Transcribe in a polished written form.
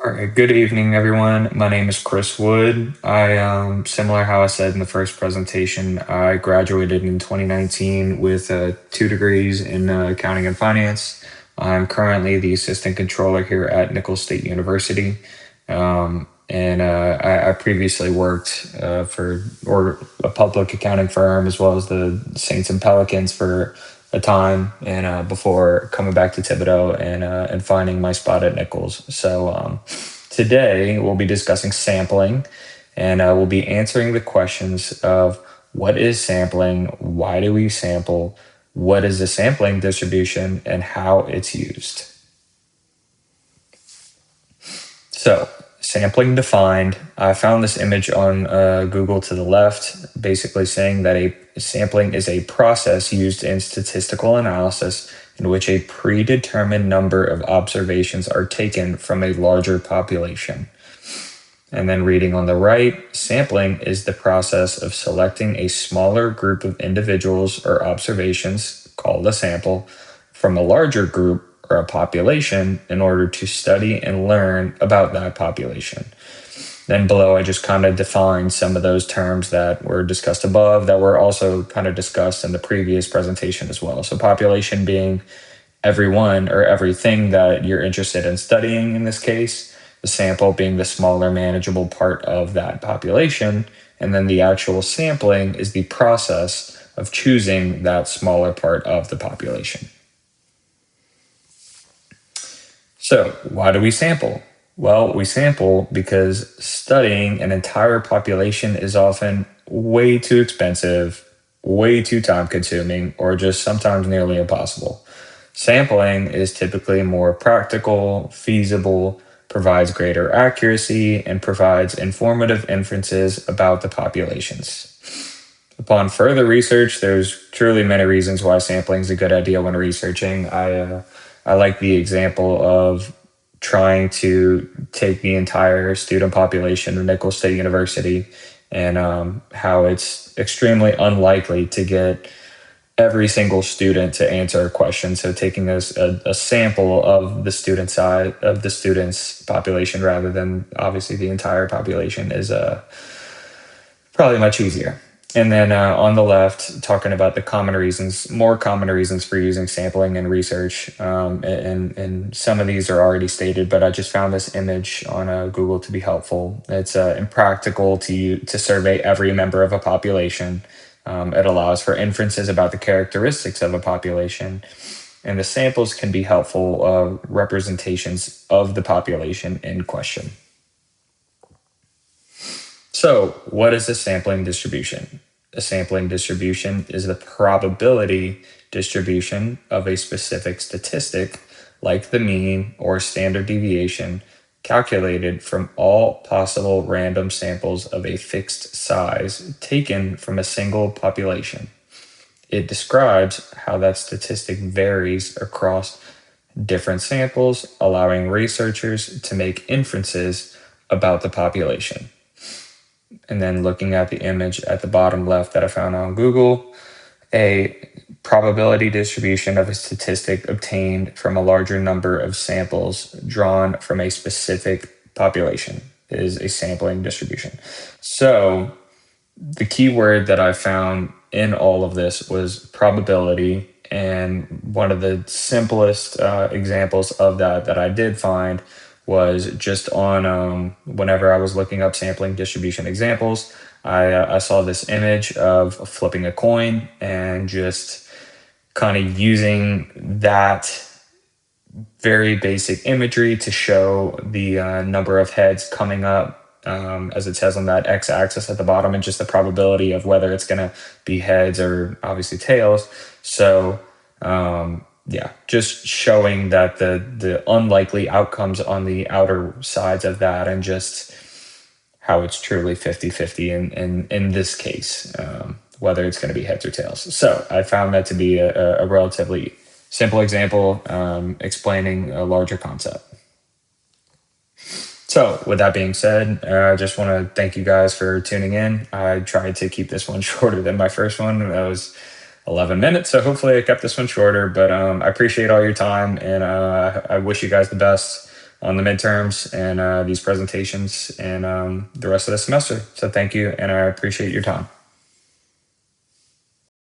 All right, good evening, everyone. My name is Chris Wood. Similar how I said in the first presentation, I graduated in 2019 with two degrees in accounting and finance. I'm currently the assistant controller here at Nicholls State University. I previously worked for a public accounting firm as well as the Saints and Pelicans for a time, and before coming back to Thibodeau and finding my spot at Nichols. Today we'll be discussing sampling, and we'll be answering the questions of what is sampling, why do we sample, what is the sampling distribution, and how it's used. So, sampling defined. I found this image on Google to the left, basically saying that a sampling is a process used in statistical analysis in which a predetermined number of observations are taken from a larger population. And then reading on the right, sampling is the process of selecting a smaller group of individuals or observations, called a sample, from a larger group or a population in order to study and learn about that population. Then below, I just kind of defined some of those terms that were discussed above that were also kind of discussed in the previous presentation as well. So population being everyone or everything that you're interested in studying in this case, the sample being the smaller manageable part of that population, and then the actual sampling is the process of choosing that smaller part of the population. So, why do we sample? Well, we sample because studying an entire population is often way too expensive, way too time consuming, or just sometimes nearly impossible. Sampling is typically more practical, feasible, provides greater accuracy, and provides informative inferences about the populations. Upon further research, there's truly many reasons why sampling is a good idea when researching. I like the example of trying to take the entire student population of Nicholls State University and how it's extremely unlikely to get every single student to answer a question. So taking a sample of the student side of the student's population rather than obviously the entire population is probably much easier. And then on the left, talking about the common reasons, more common reasons for using sampling and research. And some of these are already stated, but I just found this image on Google to be helpful. It's impractical to survey every member of a population. It allows for inferences about the characteristics of a population. And the samples can be helpful representations of the population in question. So, what is a sampling distribution? A sampling distribution is the probability distribution of a specific statistic, like the mean or standard deviation, calculated from all possible random samples of a fixed size taken from a single population. It describes how that statistic varies across different samples, allowing researchers to make inferences about the population. And then looking at the image at the bottom left that I found on Google, a probability distribution of a statistic obtained from a larger number of samples drawn from a specific population is a sampling distribution. So the key word that I found in all of this was probability. And one of the simplest examples of that I did find was just on whenever I was looking up sampling distribution examples, I saw this image of flipping a coin and just kind of using that very basic imagery to show the number of heads coming up, as it says on that x-axis at the bottom, and just the probability of whether it's going to be heads or obviously tails. So yeah, just showing that the unlikely outcomes on the outer sides of that, and just how it's truly 50-50 in this case, whether it's going to be heads or tails. So I found that to be a relatively simple example explaining a larger concept. So with that being said, I just want to thank you guys for tuning in. I tried to keep this one shorter than my first one. That was 11 minutes, so hopefully I kept this one shorter, but I appreciate all your time, and I wish you guys the best on the midterms and these presentations and the rest of the semester. So thank you, and I appreciate your time.